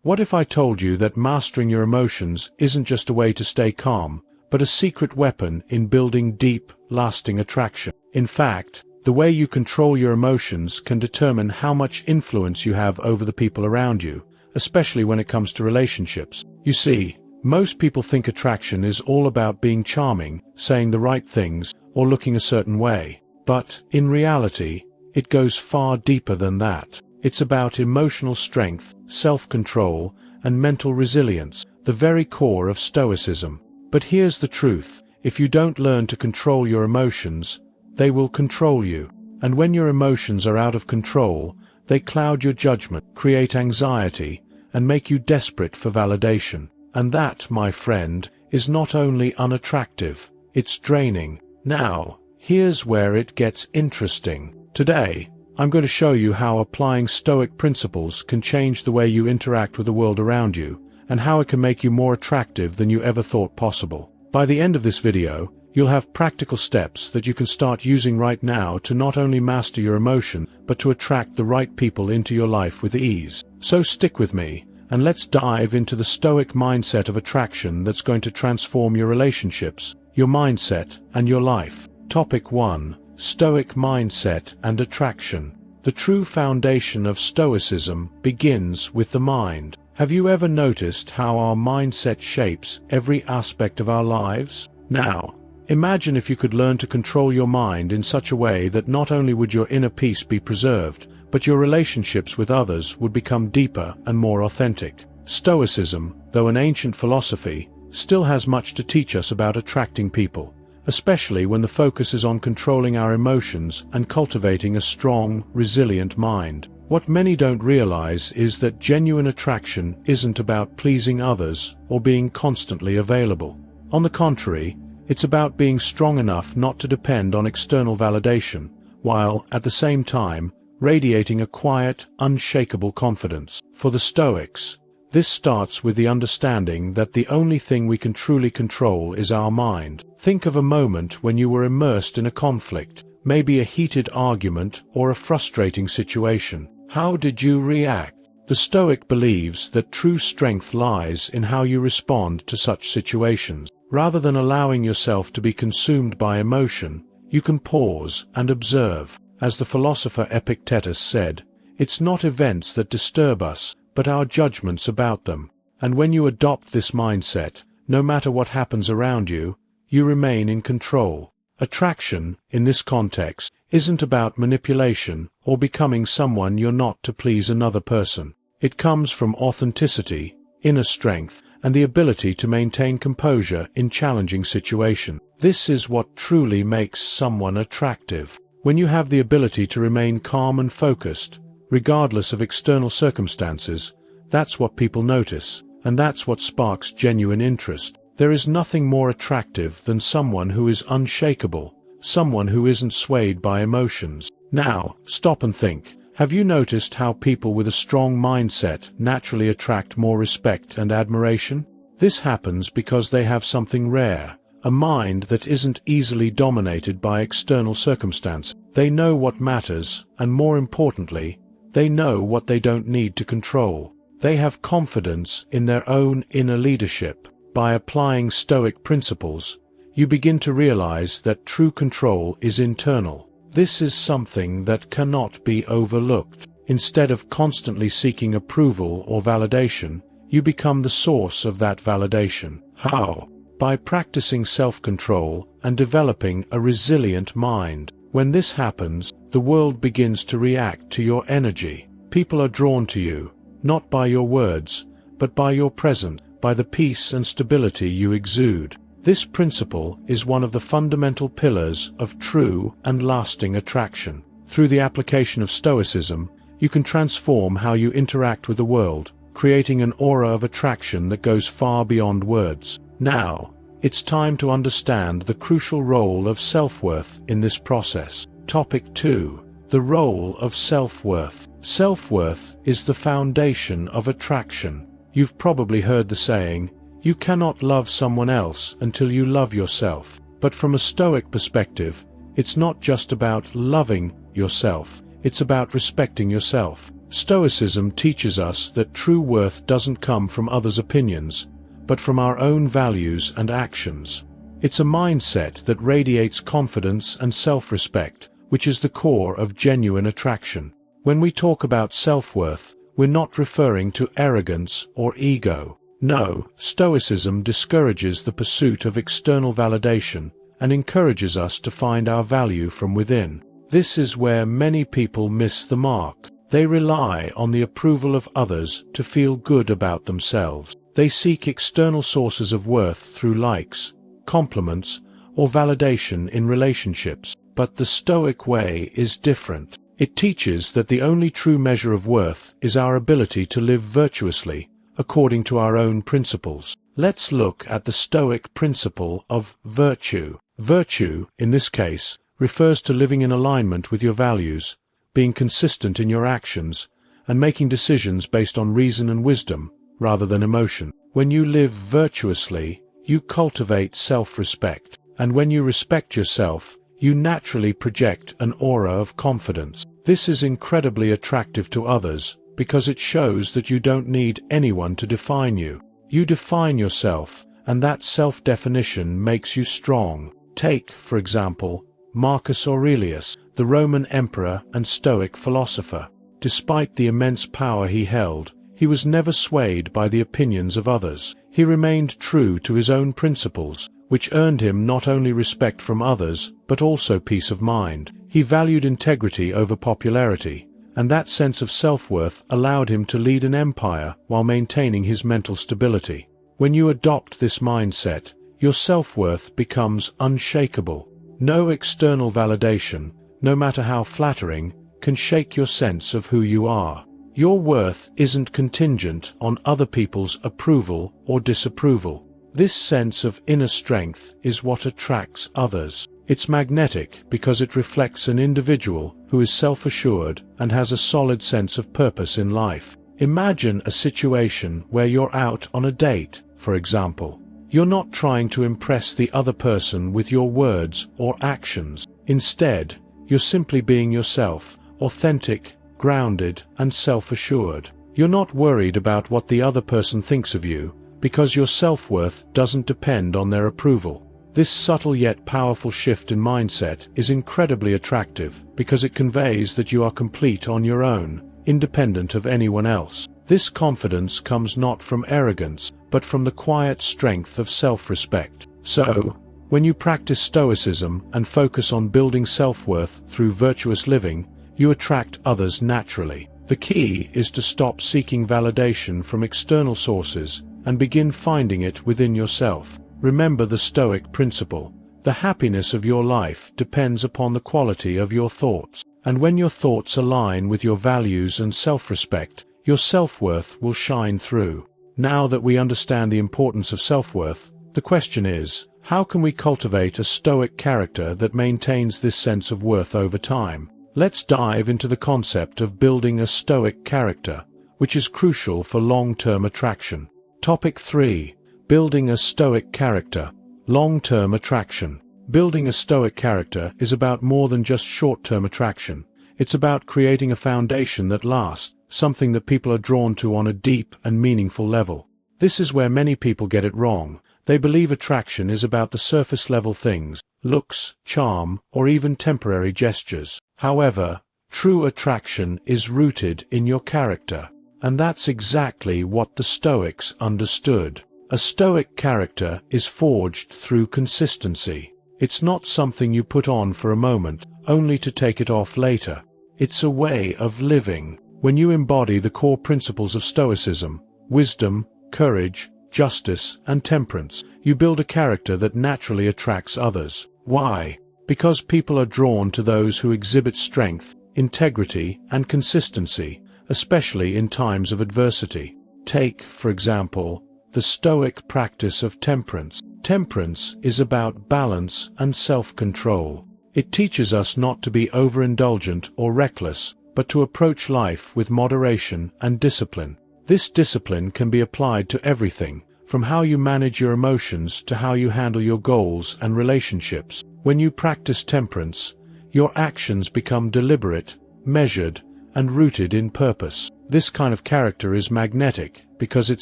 What if I told you that mastering your emotions isn't just a way to stay calm, but a secret weapon in building deep, lasting attraction? In fact, the way you control your emotions can determine how much influence you have over the people around you, especially when it comes to relationships. You see, most people think attraction is all about being charming, saying the right things, or looking a certain way. But, in reality, it goes far deeper than that. It's about emotional strength, self-control, and mental resilience, the very core of Stoicism. But here's the truth: if you don't learn to control your emotions, they will control you. And when your emotions are out of control, they cloud your judgment, create anxiety, and make you desperate for validation. And that, my friend, is not only unattractive, it's draining. Now, here's where it gets interesting. Today, I'm going to show you how applying Stoic principles can change the way you interact with the world around you, and how it can make you more attractive than you ever thought possible. By the end of this video, you'll have practical steps that you can start using right now to not only master your emotion, but to attract the right people into your life with ease. So stick with me, and let's dive into the Stoic mindset of attraction that's going to transform your relationships, your mindset, and your life. Topic 1. Stoic mindset and attraction. The true foundation of Stoicism begins with the mind. Have you ever noticed how our mindset shapes every aspect of our lives? Now, imagine if you could learn to control your mind in such a way that not only would your inner peace be preserved, but your relationships with others would become deeper and more authentic. Stoicism, though an ancient philosophy, still has much to teach us about attracting people, especially when the focus is on controlling our emotions and cultivating a strong, resilient mind. What many don't realize is that genuine attraction isn't about pleasing others or being constantly available. On the contrary, it's about being strong enough not to depend on external validation, while, at the same time, radiating a quiet, unshakable confidence. For the Stoics, this starts with the understanding that the only thing we can truly control is our mind. Think of a moment when you were immersed in a conflict, maybe a heated argument or a frustrating situation. How did you react? The Stoic believes that true strength lies in how you respond to such situations. Rather than allowing yourself to be consumed by emotion, you can pause and observe. As the philosopher Epictetus said, "It's not events that disturb us, but our judgments about them." And when you adopt this mindset, no matter what happens around you, you remain in control. Attraction, in this context, isn't about manipulation or becoming someone you're not to please another person. It comes from authenticity, inner strength, and the ability to maintain composure in challenging situations. This is what truly makes someone attractive. When you have the ability to remain calm and focused, regardless of external circumstances, that's what people notice, and that's what sparks genuine interest. There is nothing more attractive than someone who is unshakable, someone who isn't swayed by emotions. Now, stop and think. Have you noticed how people with a strong mindset naturally attract more respect and admiration? This happens because they have something rare, a mind that isn't easily dominated by external circumstance. They know what matters, and more importantly, they know what they don't need to control. They have confidence in their own inner leadership. By applying Stoic principles, you begin to realize that true control is internal. This is something that cannot be overlooked. Instead of constantly seeking approval or validation, you become the source of that validation. How? By practicing self-control and developing a resilient mind. When this happens, the world begins to react to your energy. People are drawn to you, not by your words, but by your presence, by the peace and stability you exude. This principle is one of the fundamental pillars of true and lasting attraction. Through the application of Stoicism, you can transform how you interact with the world, creating an aura of attraction that goes far beyond words. Now, it's time to understand the crucial role of self-worth in this process. Topic 2. The role of self-worth. Self-worth is the foundation of attraction. You've probably heard the saying, "You cannot love someone else until you love yourself." But from a Stoic perspective, it's not just about loving yourself. it's about respecting yourself. Stoicism teaches us that true worth doesn't come from others' opinions, but from our own values and actions. It's a mindset that radiates confidence and self-respect, which is the core of genuine attraction. When we talk about self-worth, we're not referring to arrogance or ego. No, Stoicism discourages the pursuit of external validation and encourages us to find our value from within. This is where many people miss the mark. They rely on the approval of others to feel good about themselves. They seek external sources of worth through likes, compliments, or validation in relationships. But the Stoic way is different. It teaches that the only true measure of worth is our ability to live virtuously, according to our own principles. Let's look at the Stoic principle of virtue. Virtue, in this case, refers to living in alignment with your values, being consistent in your actions, and making decisions based on reason and wisdom, rather than emotion. When you live virtuously, you cultivate self-respect, and when you respect yourself, you naturally project an aura of confidence. This is incredibly attractive to others, because it shows that you don't need anyone to define you. You define yourself, and that self-definition makes you strong. Take, for example, Marcus Aurelius, the Roman emperor and Stoic philosopher. Despite the immense power he held, he was never swayed by the opinions of others. He remained true to his own principles, which earned him not only respect from others, but also peace of mind. He valued integrity over popularity, and that sense of self-worth allowed him to lead an empire while maintaining his mental stability. When you adopt this mindset, your self-worth becomes unshakable. No external validation, no matter how flattering, can shake your sense of who you are. Your worth isn't contingent on other people's approval or disapproval. This sense of inner strength is what attracts others. It's magnetic because it reflects an individual who is self-assured and has a solid sense of purpose in life. Imagine a situation where you're out on a date, for example. You're not trying to impress the other person with your words or actions. Instead, you're simply being yourself, authentic, grounded, and self-assured. You're not worried about what the other person thinks of you, because your self-worth doesn't depend on their approval. This subtle yet powerful shift in mindset is incredibly attractive because it conveys that you are complete on your own, independent of anyone else. This confidence comes not from arrogance, but from the quiet strength of self-respect. So, when you practice Stoicism and focus on building self-worth through virtuous living, you attract others naturally. The key is to stop seeking validation from external sources and begin finding it within yourself. Remember the Stoic principle. The happiness of your life depends upon the quality of your thoughts. And when your thoughts align with your values and self-respect, your self-worth will shine through. Now that we understand the importance of self-worth, the question is, how can we cultivate a Stoic character that maintains this sense of worth over time? Let's dive into the concept of building a Stoic character, which is crucial for long-term attraction. Topic 3. Building a Stoic character. Long-term attraction. Building a Stoic character is about more than just short-term attraction. It's about creating a foundation that lasts, something that people are drawn to on a deep and meaningful level. This is where many people get it wrong. They believe attraction is about the surface-level things, looks, charm, or even temporary gestures. However, true attraction is rooted in your character. And that's exactly what the Stoics understood. A Stoic character is forged through consistency. It's not something you put on for a moment, only to take it off later. It's a way of living. When you embody the core principles of Stoicism, wisdom, courage, justice, and temperance, you build a character that naturally attracts others. Why? Because people are drawn to those who exhibit strength, integrity, and consistency, especially in times of adversity. Take, for example, the Stoic practice of temperance. Temperance is about balance and self-control. It teaches us not to be overindulgent or reckless, but to approach life with moderation and discipline. This discipline can be applied to everything, from how you manage your emotions to how you handle your goals and relationships. When you practice temperance, your actions become deliberate, measured, and rooted in purpose. This kind of character is magnetic because it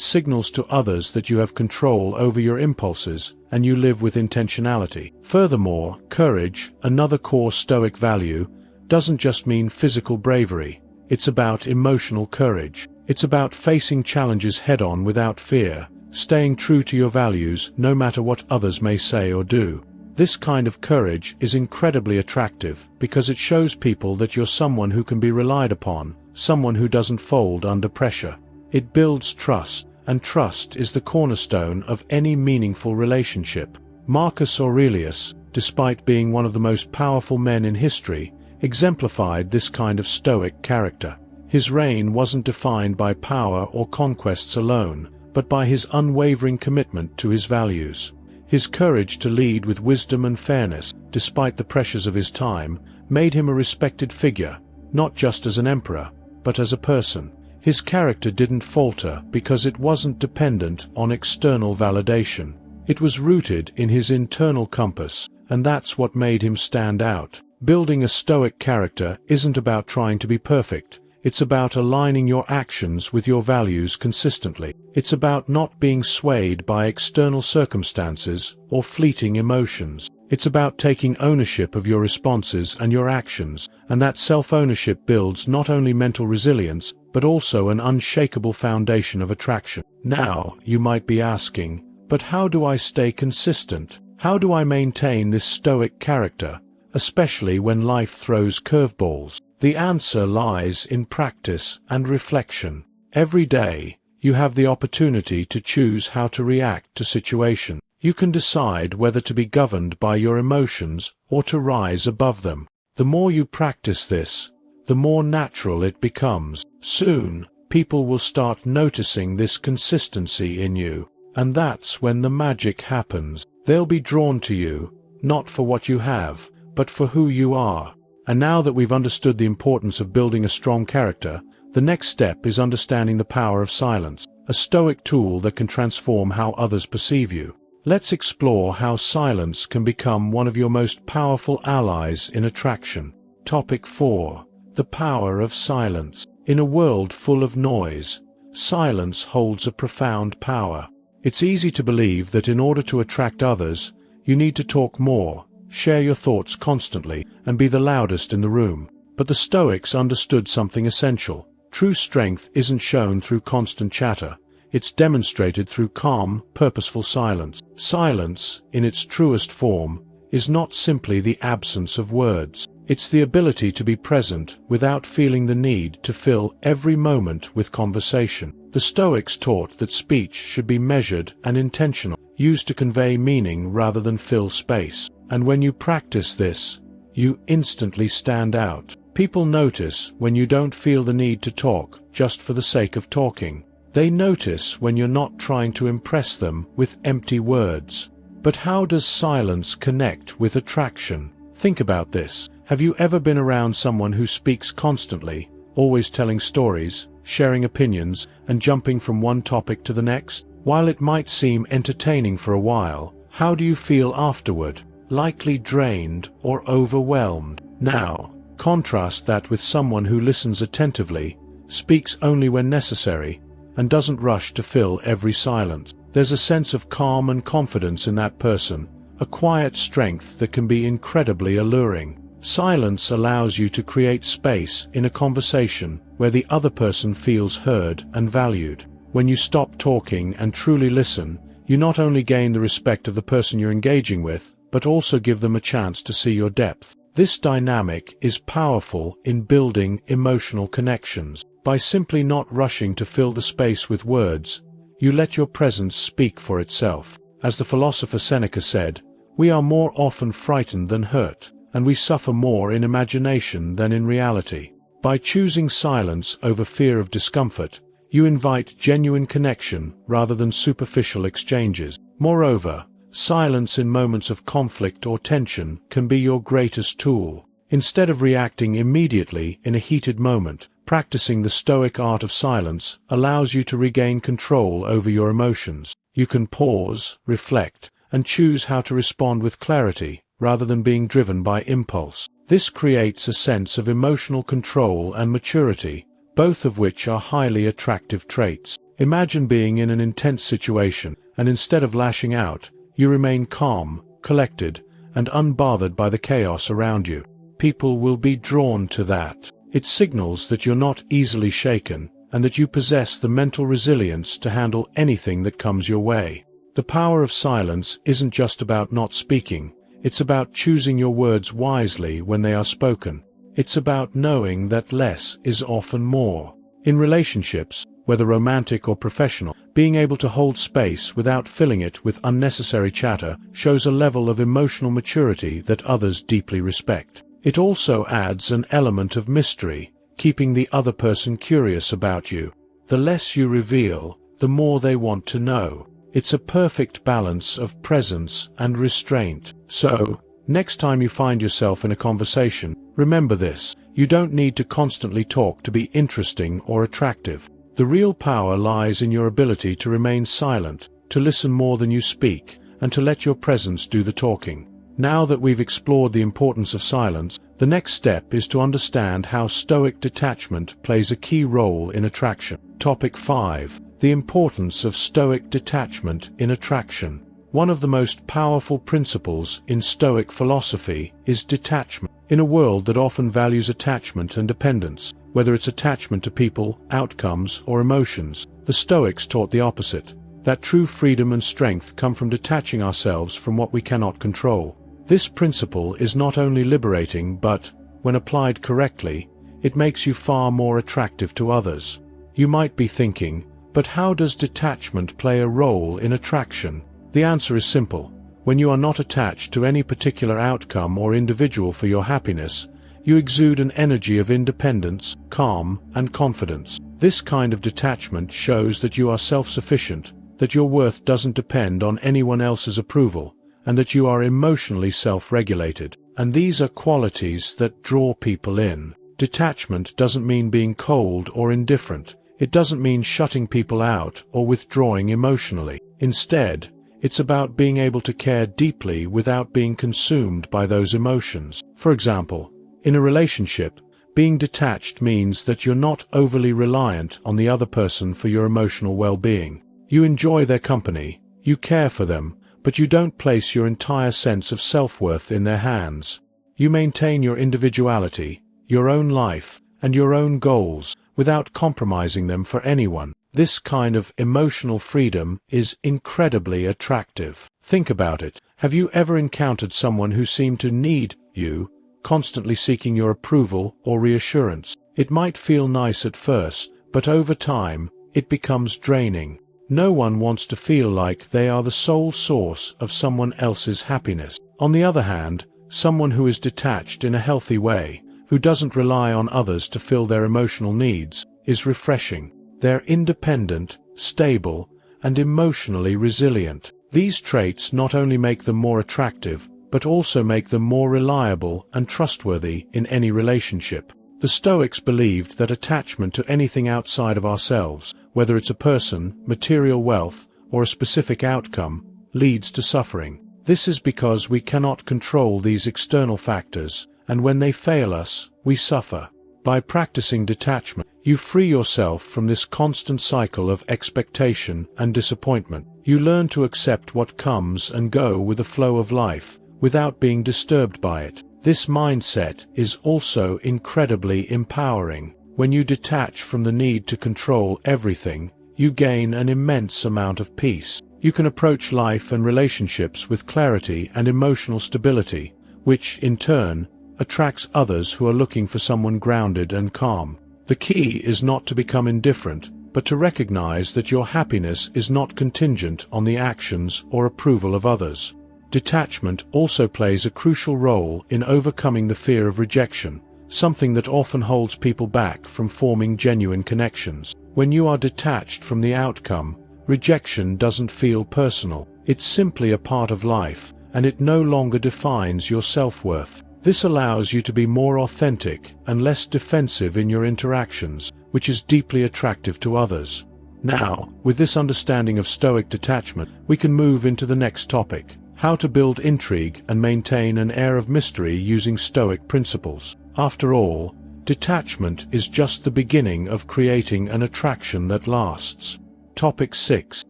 signals to others that you have control over your impulses and you live with intentionality. Furthermore, courage, another core Stoic value, doesn't just mean physical bravery. It's about emotional courage. It's about facing challenges head-on without fear, staying true to your values no matter what others may say or do. This kind of courage is incredibly attractive because it shows people that you're someone who can be relied upon, someone who doesn't fold under pressure. It builds trust, and trust is the cornerstone of any meaningful relationship. Marcus Aurelius, despite being one of the most powerful men in history, exemplified this kind of Stoic character. His reign wasn't defined by power or conquests alone, but by his unwavering commitment to his values. His courage to lead with wisdom and fairness, despite the pressures of his time, made him a respected figure, not just as an emperor, but as a person. His character didn't falter because it wasn't dependent on external validation. It was rooted in his internal compass, and that's what made him stand out. Building a Stoic character isn't about trying to be perfect. It's about aligning your actions with your values consistently. It's about not being swayed by external circumstances or fleeting emotions. It's about taking ownership of your responses and your actions, and that self-ownership builds not only mental resilience, but also an unshakable foundation of attraction. Now, you might be asking, but how do I stay consistent? How do I maintain this Stoic character, especially when life throws curveballs? The answer lies in practice and reflection. Every day, you have the opportunity to choose how to react to situations. You can decide whether to be governed by your emotions or to rise above them. The more you practice this, the more natural it becomes. Soon, people will start noticing this consistency in you, and that's when the magic happens. They'll be drawn to you, not for what you have, but for who you are. And now that we've understood the importance of building a strong character, the next step is understanding the power of silence, a Stoic tool that can transform how others perceive you. Let's explore how silence can become one of your most powerful allies in attraction. Topic 4. The power of silence. In a world full of noise, silence holds a profound power. It's easy to believe that in order to attract others, you need to talk more, share your thoughts constantly, and be the loudest in the room. But the Stoics understood something essential. True strength isn't shown through constant chatter. It's demonstrated through calm, purposeful silence. Silence, in its truest form, is not simply the absence of words. It's the ability to be present without feeling the need to fill every moment with conversation. The Stoics taught that speech should be measured and intentional, used to convey meaning rather than fill space. And when you practice this, you instantly stand out. People notice when you don't feel the need to talk just for the sake of talking. They notice when you're not trying to impress them with empty words. But how does silence connect with attraction? Think about this. Have you ever been around someone who speaks constantly, always telling stories, sharing opinions, and jumping from one topic to the next? While it might seem entertaining for a while, how do you feel afterward? Likely drained or overwhelmed. Now, contrast that with someone who listens attentively, speaks only when necessary, and doesn't rush to fill every silence. There's a sense of calm and confidence in that person, a quiet strength that can be incredibly alluring. Silence allows you to create space in a conversation where the other person feels heard and valued. When you stop talking and truly listen, you not only gain the respect of the person you're engaging with, but also give them a chance to see your depth. This dynamic is powerful in building emotional connections. By simply not rushing to fill the space with words, you let your presence speak for itself. As the philosopher Seneca said, "We are more often frightened than hurt, and we suffer more in imagination than in reality." By choosing silence over fear of discomfort, you invite genuine connection rather than superficial exchanges. Moreover, silence in moments of conflict or tension can be your greatest tool. Instead of reacting immediately in a heated moment, practicing the Stoic art of silence allows you to regain control over your emotions. You can pause, reflect, and choose how to respond with clarity, rather than being driven by impulse. This creates a sense of emotional control and maturity, both of which are highly attractive traits. Imagine being in an intense situation, and instead of lashing out, you remain calm, collected, and unbothered by the chaos around you. People will be drawn to that. It signals that you're not easily shaken, and that you possess the mental resilience to handle anything that comes your way. The power of silence isn't just about not speaking, it's about choosing your words wisely when they are spoken. It's about knowing that less is often more. In relationships, whether romantic or professional, being able to hold space without filling it with unnecessary chatter shows a level of emotional maturity that others deeply respect. It also adds an element of mystery, keeping the other person curious about you. The less you reveal, the more they want to know. It's a perfect balance of presence and restraint. So, next time you find yourself in a conversation, remember this: you don't need to constantly talk to be interesting or attractive. The real power lies in your ability to remain silent, to listen more than you speak, and to let your presence do the talking. Now that we've explored the importance of silence, the next step is to understand how Stoic detachment plays a key role in attraction. Topic 5. The importance of Stoic detachment in attraction. One of the most powerful principles in Stoic philosophy is detachment. In a world that often values attachment and dependence, whether it's attachment to people, outcomes, or emotions, the Stoics taught the opposite, that true freedom and strength come from detaching ourselves from what we cannot control. This principle is not only liberating but, when applied correctly, it makes you far more attractive to others. You might be thinking, but how does detachment play a role in attraction? The answer is simple. When you are not attached to any particular outcome or individual for your happiness, you exude an energy of independence, calm, and confidence. This kind of detachment shows that you are self-sufficient, that your worth doesn't depend on anyone else's approval, and that you are emotionally self-regulated. And these are qualities that draw people in. Detachment doesn't mean being cold or indifferent. It doesn't mean shutting people out or withdrawing emotionally. Instead, it's about being able to care deeply without being consumed by those emotions. For example, in a relationship, being detached means that you're not overly reliant on the other person for your emotional well-being. You enjoy their company, you care for them, but you don't place your entire sense of self-worth in their hands. You maintain your individuality, your own life, and your own goals, without compromising them for anyone. This kind of emotional freedom is incredibly attractive. Think about it. Have you ever encountered someone who seemed to need you, constantly seeking your approval or reassurance? It might feel nice at first, but over time, it becomes draining. No one wants to feel like they are the sole source of someone else's happiness. On the other hand, someone who is detached in a healthy way, who doesn't rely on others to fill their emotional needs, is refreshing. They're independent, stable, and emotionally resilient. These traits not only make them more attractive, but also make them more reliable and trustworthy in any relationship. The Stoics believed that attachment to anything outside of ourselves, whether it's a person, material wealth, or a specific outcome, leads to suffering. This is because we cannot control these external factors, and when they fail us, we suffer. By practicing detachment, you free yourself from this constant cycle of expectation and disappointment. You learn to accept what comes and go with the flow of life, without being disturbed by it. This mindset is also incredibly empowering. When you detach from the need to control everything, you gain an immense amount of peace. You can approach life and relationships with clarity and emotional stability, which, in turn, attracts others who are looking for someone grounded and calm. The key is not to become indifferent, but to recognize that your happiness is not contingent on the actions or approval of others. Detachment also plays a crucial role in overcoming the fear of rejection, something that often holds people back from forming genuine connections. When you are detached from the outcome, rejection doesn't feel personal. It's simply a part of life, and it no longer defines your self-worth. This allows you to be more authentic and less defensive in your interactions, which is deeply attractive to others. Now, with this understanding of Stoic detachment, we can move into the next topic: How to build intrigue and maintain an air of mystery using Stoic principles. After all, detachment is just the beginning of creating an attraction that lasts. Topic 6.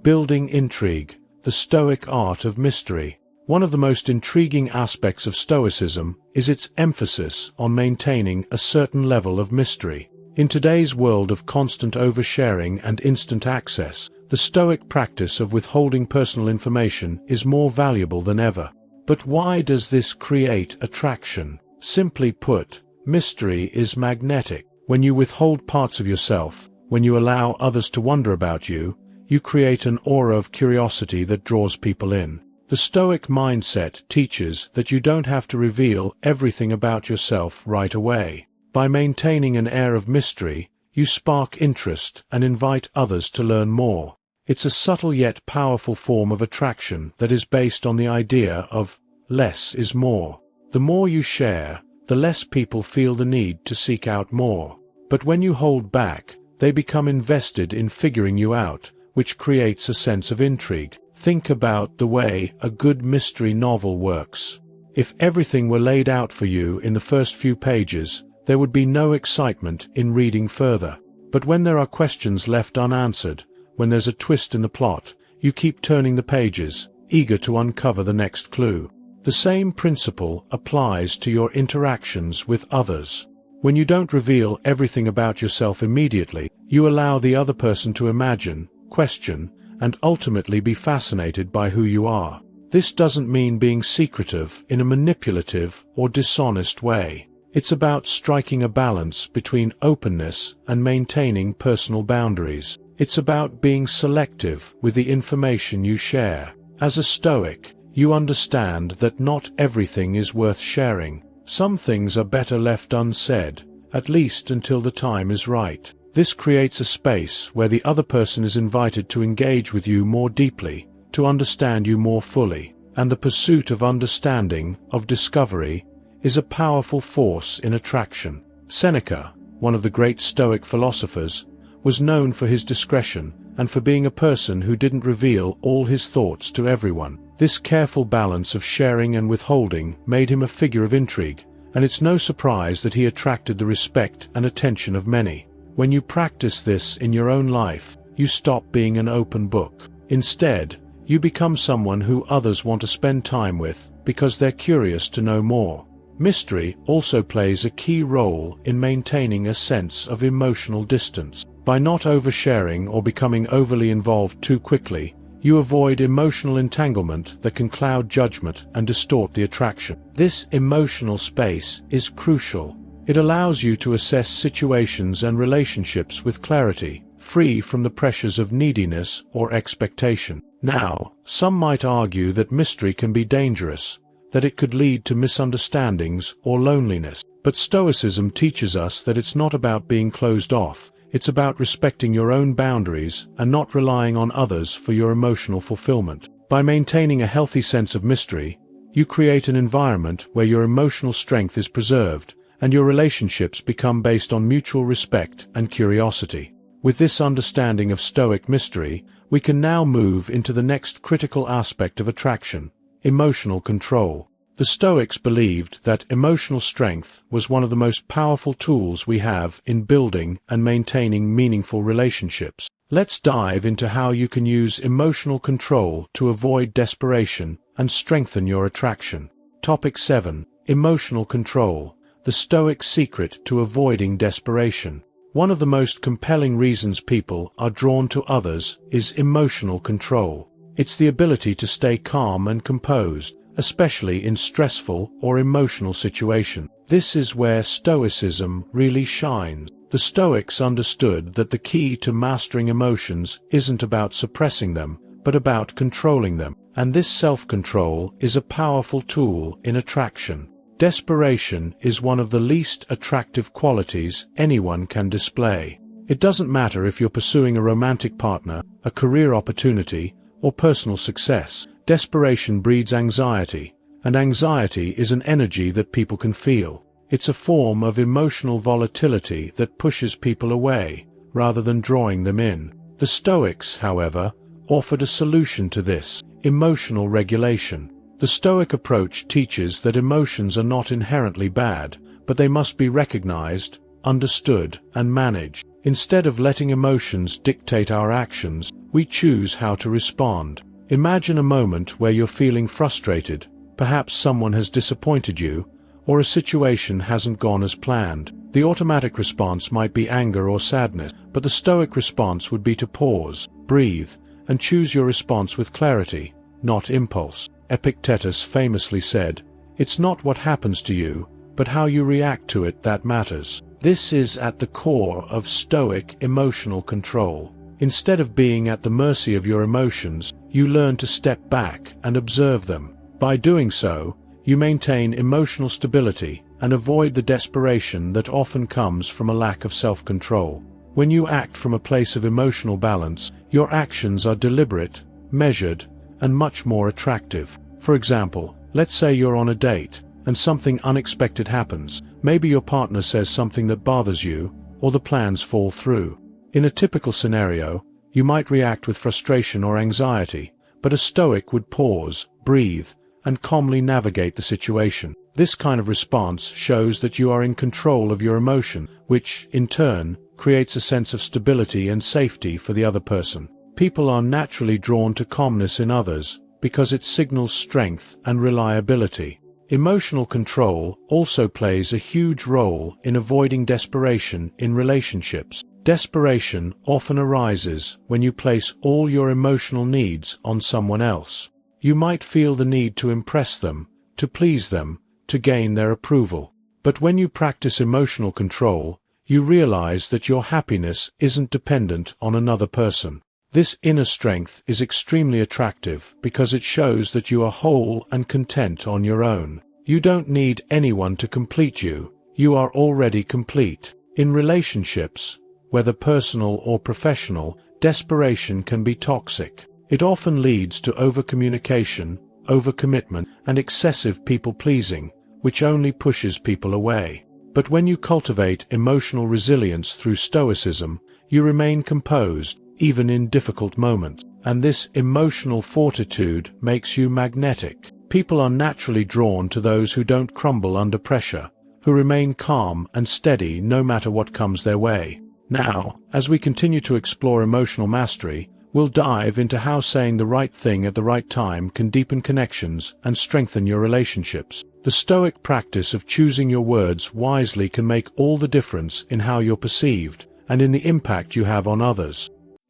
Building intrigue, the Stoic art of mystery. One of the most intriguing aspects of Stoicism is its emphasis on maintaining a certain level of mystery. In today's world of constant oversharing and instant access, the Stoic practice of withholding personal information is more valuable than ever. But why does this create attraction? Simply put, mystery is magnetic. When you withhold parts of yourself, when you allow others to wonder about you, you create an aura of curiosity that draws people in. The Stoic mindset teaches that you don't have to reveal everything about yourself right away. By maintaining an air of mystery, you spark interest and invite others to learn more. It's a subtle yet powerful form of attraction that is based on the idea of less is more. The more you share, the less people feel the need to seek out more. But when you hold back, they become invested in figuring you out, which creates a sense of intrigue. Think about the way a good mystery novel works. If everything were laid out for you in the first few pages, there would be no excitement in reading further. But when there are questions left unanswered, when there's a twist in the plot, you keep turning the pages, eager to uncover the next clue. The same principle applies to your interactions with others. When you don't reveal everything about yourself immediately, you allow the other person to imagine, question, and ultimately be fascinated by who you are. This doesn't mean being secretive in a manipulative or dishonest way. It's about striking a balance between openness and maintaining personal boundaries. It's about being selective with the information you share. As a Stoic, you understand that not everything is worth sharing. Some things are better left unsaid, at least until the time is right. This creates a space where the other person is invited to engage with you more deeply, to understand you more fully, and the pursuit of understanding, of discovery, is a powerful force in attraction. Seneca, one of the great Stoic philosophers, was known for his discretion and for being a person who didn't reveal all his thoughts to everyone. This careful balance of sharing and withholding made him a figure of intrigue, and it's no surprise that he attracted the respect and attention of many. When you practice this in your own life, you stop being an open book. Instead, you become someone who others want to spend time with because they're curious to know more. Mystery also plays a key role in maintaining a sense of emotional distance. By not oversharing or becoming overly involved too quickly, you avoid emotional entanglement that can cloud judgment and distort the attraction. This emotional space is crucial. It allows you to assess situations and relationships with clarity, free from the pressures of neediness or expectation. Now, some might argue that mystery can be dangerous, that it could lead to misunderstandings or loneliness. But Stoicism teaches us that it's not about being closed off. It's about respecting your own boundaries and not relying on others for your emotional fulfillment. By maintaining a healthy sense of mystery, you create an environment where your emotional strength is preserved, and your relationships become based on mutual respect and curiosity. With this understanding of Stoic mystery, we can now move into the next critical aspect of attraction: emotional control. The Stoics believed that emotional strength was one of the most powerful tools we have in building and maintaining meaningful relationships. Let's dive into how you can use emotional control to avoid desperation and strengthen your attraction. Topic 7. Emotional control. The Stoic secret to avoiding desperation. One of the most compelling reasons people are drawn to others is emotional control. It's the ability to stay calm and composed, especially in stressful or emotional situations. This is where Stoicism really shines. The Stoics understood that the key to mastering emotions isn't about suppressing them, but about controlling them. And this self-control is a powerful tool in attraction. Desperation is one of the least attractive qualities anyone can display. It doesn't matter if you're pursuing a romantic partner, a career opportunity, or personal success. Desperation breeds anxiety, and anxiety is an energy that people can feel. It's a form of emotional volatility that pushes people away, rather than drawing them in. The Stoics, however, offered a solution to this: emotional regulation. The Stoic approach teaches that emotions are not inherently bad, but they must be recognized, understood, and managed. Instead of letting emotions dictate our actions, we choose how to respond. Imagine a moment where you're feeling frustrated, perhaps someone has disappointed you, or a situation hasn't gone as planned. The automatic response might be anger or sadness, but the Stoic response would be to pause, breathe, and choose your response with clarity, not impulse. Epictetus famously said, "It's not what happens to you, but how you react to it that matters." This is at the core of Stoic emotional control. Instead of being at the mercy of your emotions, you learn to step back and observe them. By doing so, you maintain emotional stability and avoid the desperation that often comes from a lack of self-control. When you act from a place of emotional balance, your actions are deliberate, measured, and much more attractive. For example, let's say you're on a date, and something unexpected happens. Maybe your partner says something that bothers you, or the plans fall through. In a typical scenario, you might react with frustration or anxiety, but a Stoic would pause, breathe, and calmly navigate the situation. This kind of response shows that you are in control of your emotion, which, in turn, creates a sense of stability and safety for the other person. People are naturally drawn to calmness in others, because it signals strength and reliability. Emotional control also plays a huge role in avoiding desperation in relationships. Desperation often arises when you place all your emotional needs on someone else. You might feel the need to impress them, to please them, to gain their approval. But when you practice emotional control, you realize that your happiness isn't dependent on another person. This inner strength is extremely attractive because it shows that you are whole and content on your own. You don't need anyone to complete you, you are already complete. In relationships, whether personal or professional, desperation can be toxic. It often leads to overcommunication, overcommitment, and excessive people-pleasing, which only pushes people away. But when you cultivate emotional resilience through Stoicism, you remain composed, even in difficult moments. And this emotional fortitude makes you magnetic. People are naturally drawn to those who don't crumble under pressure, who remain calm and steady no matter what comes their way. Now, as we continue to explore emotional mastery, we'll dive into how saying the right thing at the right time can deepen connections and strengthen your relationships. The Stoic practice of choosing your words wisely can make all the difference in how you're perceived and in the impact you have on others.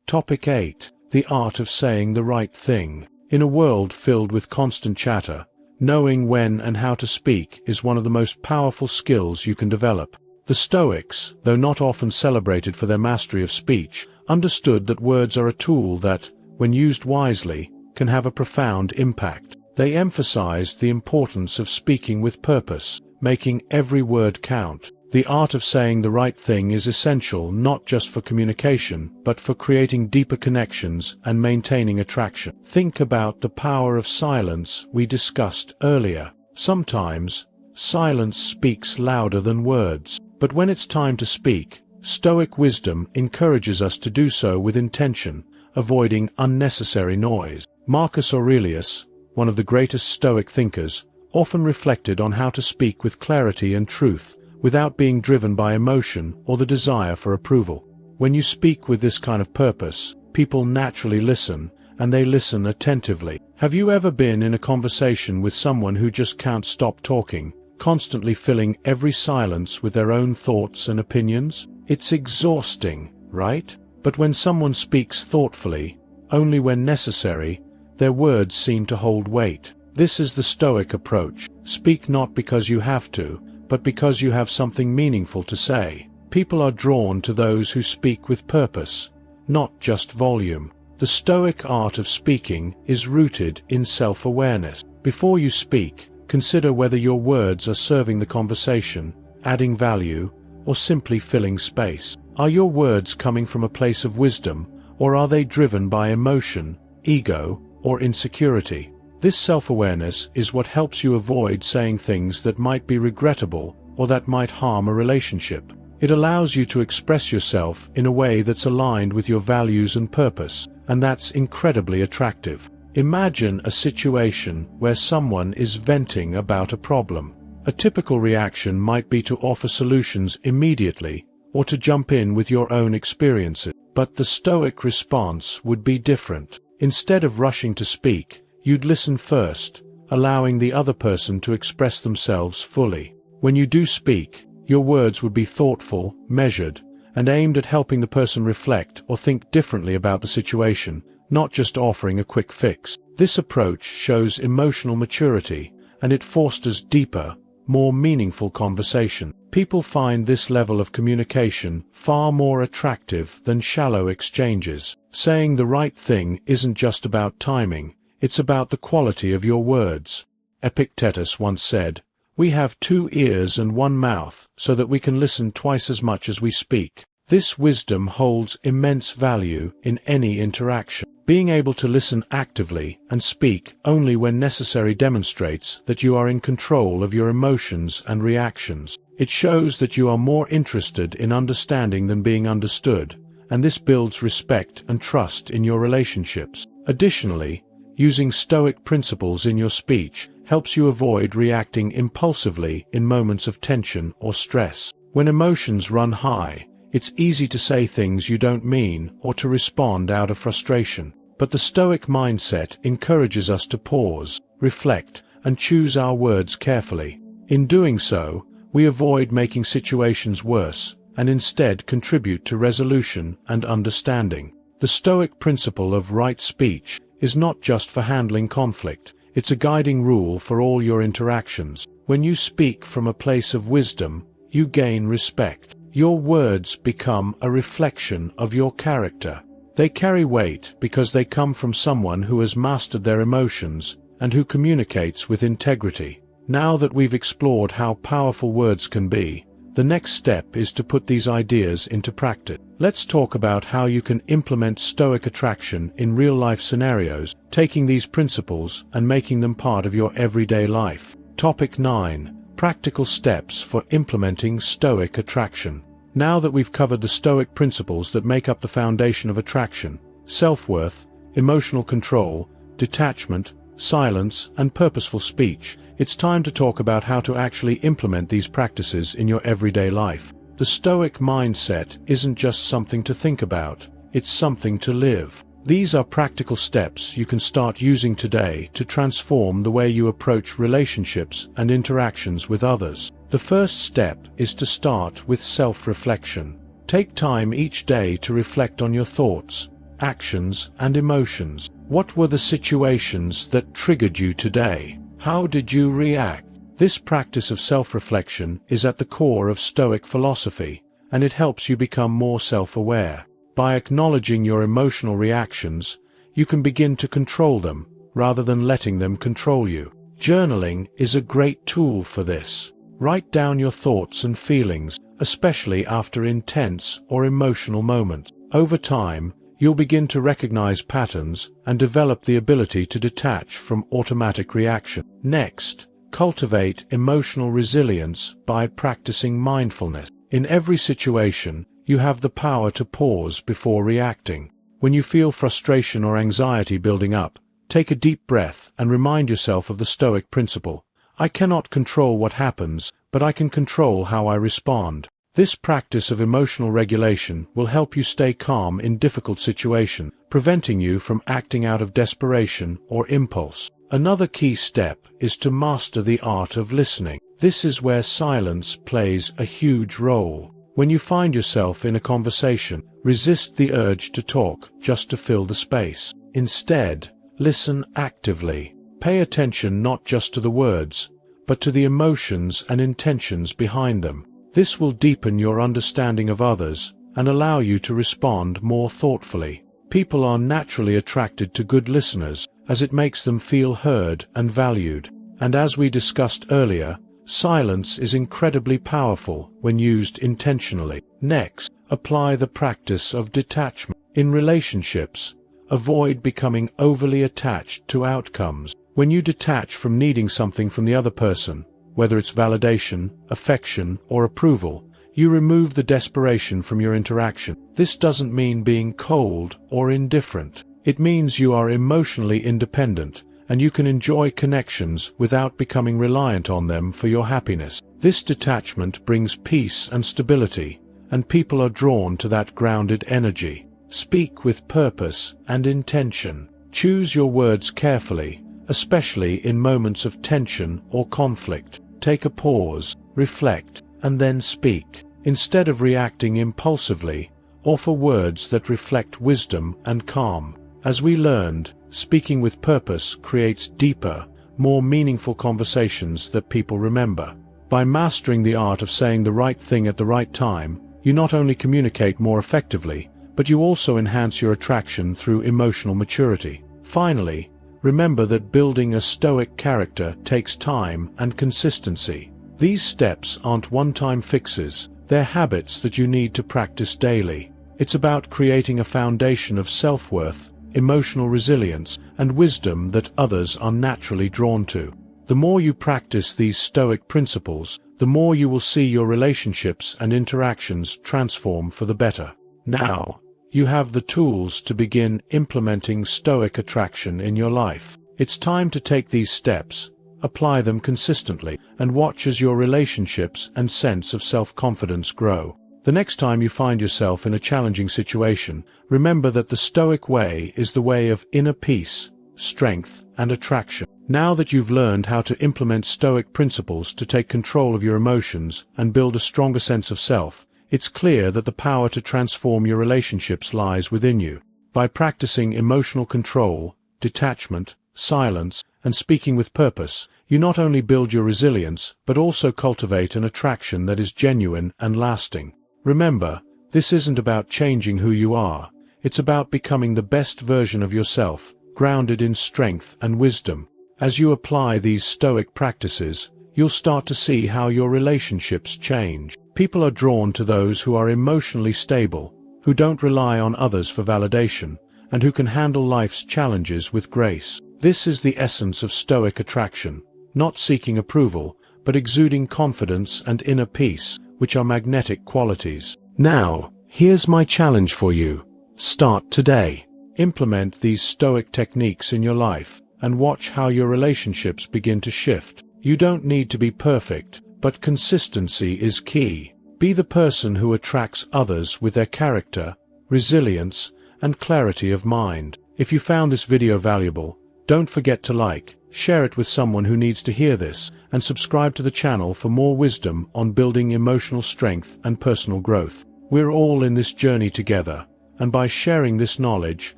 Topic 8. The art of saying the right thing. In a world filled with constant chatter, knowing when and how to speak is one of the most powerful skills you can develop. The Stoics, though not often celebrated for their mastery of speech, understood that words are a tool that, when used wisely, can have a profound impact. They emphasized the importance of speaking with purpose, making every word count. The art of saying the right thing is essential not just for communication, but for creating deeper connections and maintaining attraction. Think about the power of silence we discussed earlier. Sometimes, silence speaks louder than words. But when it's time to speak, Stoic wisdom encourages us to do so with intention, avoiding unnecessary noise. Marcus Aurelius, one of the greatest Stoic thinkers, often reflected on how to speak with clarity and truth, without being driven by emotion or the desire for approval. When you speak with this kind of purpose, people naturally listen, and they listen attentively. Have you ever been in a conversation with someone who just can't stop talking, constantly filling every silence with their own thoughts and opinions? It's exhausting, right? But when someone speaks thoughtfully, only when necessary, their words seem to hold weight. This is the Stoic approach. Speak not because you have to, but because you have something meaningful to say. People are drawn to those who speak with purpose, not just volume. The Stoic art of speaking is rooted in self-awareness. Before you speak, consider whether your words are serving the conversation, adding value, or simply filling space. Are your words coming from a place of wisdom, or are they driven by emotion, ego, or insecurity? This self-awareness is what helps you avoid saying things that might be regrettable or that might harm a relationship. It allows you to express yourself in a way that's aligned with your values and purpose, and that's incredibly attractive. Imagine a situation where someone is venting about a problem. A typical reaction might be to offer solutions immediately, or to jump in with your own experiences. But the Stoic response would be different. Instead of rushing to speak, you'd listen first, allowing the other person to express themselves fully. When you do speak, your words would be thoughtful, measured, and aimed at helping the person reflect or think differently about the situation, not just offering a quick fix. This approach shows emotional maturity, and it fosters deeper, more meaningful conversation. People find this level of communication far more attractive than shallow exchanges. Saying the right thing isn't just about timing, it's about the quality of your words. Epictetus once said, "We have 2 ears and 1 mouth, so that we can listen twice as much as we speak." This wisdom holds immense value in any interaction. Being able to listen actively and speak only when necessary demonstrates that you are in control of your emotions and reactions. It shows that you are more interested in understanding than being understood, and this builds respect and trust in your relationships. Additionally, using Stoic principles in your speech helps you avoid reacting impulsively in moments of tension or stress. When emotions run high, it's easy to say things you don't mean or to respond out of frustration. But the Stoic mindset encourages us to pause, reflect, and choose our words carefully. In doing so, we avoid making situations worse, and instead contribute to resolution and understanding. The Stoic principle of right speech is not just for handling conflict, it's a guiding rule for all your interactions. When you speak from a place of wisdom, you gain respect. Your words become a reflection of your character. They carry weight because they come from someone who has mastered their emotions and who communicates with integrity. Now that we've explored how powerful words can be, the next step is to put these ideas into practice. Let's talk about how you can implement Stoic attraction in real-life scenarios, taking these principles and making them part of your everyday life. Topic 9. Practical steps for implementing Stoic attraction. Now that we've covered the Stoic principles that make up the foundation of attraction, self-worth, emotional control, detachment, silence, and purposeful speech, it's time to talk about how to actually implement these practices in your everyday life. The Stoic mindset isn't just something to think about, it's something to live. These are practical steps you can start using today to transform the way you approach relationships and interactions with others. The first step is to start with self-reflection. Take time each day to reflect on your thoughts, actions, and emotions. What were the situations that triggered you today? How did you react? This practice of self-reflection is at the core of Stoic philosophy, and it helps you become more self-aware. By acknowledging your emotional reactions, you can begin to control them, rather than letting them control you. Journaling is a great tool for this. Write down your thoughts and feelings, especially after intense or emotional moments. Over time, you'll begin to recognize patterns and develop the ability to detach from automatic reaction. Next, cultivate emotional resilience by practicing mindfulness. In every situation, you have the power to pause before reacting. When you feel frustration or anxiety building up, take a deep breath and remind yourself of the Stoic principle. I cannot control what happens, but I can control how I respond. This practice of emotional regulation will help you stay calm in difficult situations, preventing you from acting out of desperation or impulse. Another key step is to master the art of listening. This is where silence plays a huge role. When you find yourself in a conversation, resist the urge to talk just to fill the space. Instead, listen actively. Pay attention not just to the words, but to the emotions and intentions behind them. This will deepen your understanding of others and allow you to respond more thoughtfully. People are naturally attracted to good listeners, as it makes them feel heard and valued. And as we discussed earlier, silence is incredibly powerful when used intentionally. Next, apply the practice of detachment. In relationships, avoid becoming overly attached to outcomes. When you detach from needing something from the other person, whether it's validation, affection, or approval, you remove the desperation from your interaction. This doesn't mean being cold or indifferent. It means you are emotionally independent, and you can enjoy connections without becoming reliant on them for your happiness. This detachment brings peace and stability, and people are drawn to that grounded energy. Speak with purpose and intention. Choose your words carefully, especially in moments of tension or conflict. Take a pause, reflect, and then speak. Instead of reacting impulsively, offer words that reflect wisdom and calm. As we learned, speaking with purpose creates deeper, more meaningful conversations that people remember. By mastering the art of saying the right thing at the right time, you not only communicate more effectively, but you also enhance your attraction through emotional maturity. Finally, remember that building a Stoic character takes time and consistency. These steps aren't one-time fixes, they're habits that you need to practice daily. It's about creating a foundation of self-worth, emotional resilience, and wisdom that others are naturally drawn to. The more you practice these Stoic principles, the more you will see your relationships and interactions transform for the better. Now, you have the tools to begin implementing Stoic attraction in your life. It's time to take these steps, apply them consistently, and watch as your relationships and sense of self-confidence grow. The next time you find yourself in a challenging situation, remember that the Stoic way is the way of inner peace, strength, and attraction. Now that you've learned how to implement Stoic principles to take control of your emotions and build a stronger sense of self, it's clear that the power to transform your relationships lies within you. By practicing emotional control, detachment, silence, and speaking with purpose, you not only build your resilience, but also cultivate an attraction that is genuine and lasting. Remember, this isn't about changing who you are, it's about becoming the best version of yourself, grounded in strength and wisdom. As you apply these Stoic practices, you'll start to see how your relationships change. People are drawn to those who are emotionally stable, who don't rely on others for validation, and who can handle life's challenges with grace. This is the essence of Stoic attraction, not seeking approval, but exuding confidence and inner peace, which are magnetic qualities. Now, here's my challenge for you. Start today. Implement these Stoic techniques in your life, and watch how your relationships begin to shift. You don't need to be perfect, but consistency is key. Be the person who attracts others with their character, resilience, and clarity of mind. If you found this video valuable, don't forget to like, share it with someone who needs to hear this, and subscribe to the channel for more wisdom on building emotional strength and personal growth. We're all in this journey together, and by sharing this knowledge,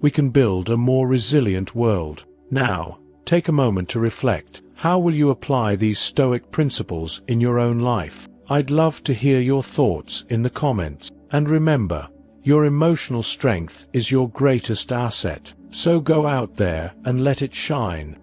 we can build a more resilient world. Now, take a moment to reflect. How will you apply these Stoic principles in your own life? I'd love to hear your thoughts in the comments. And remember, your emotional strength is your greatest asset. So go out there and let it shine.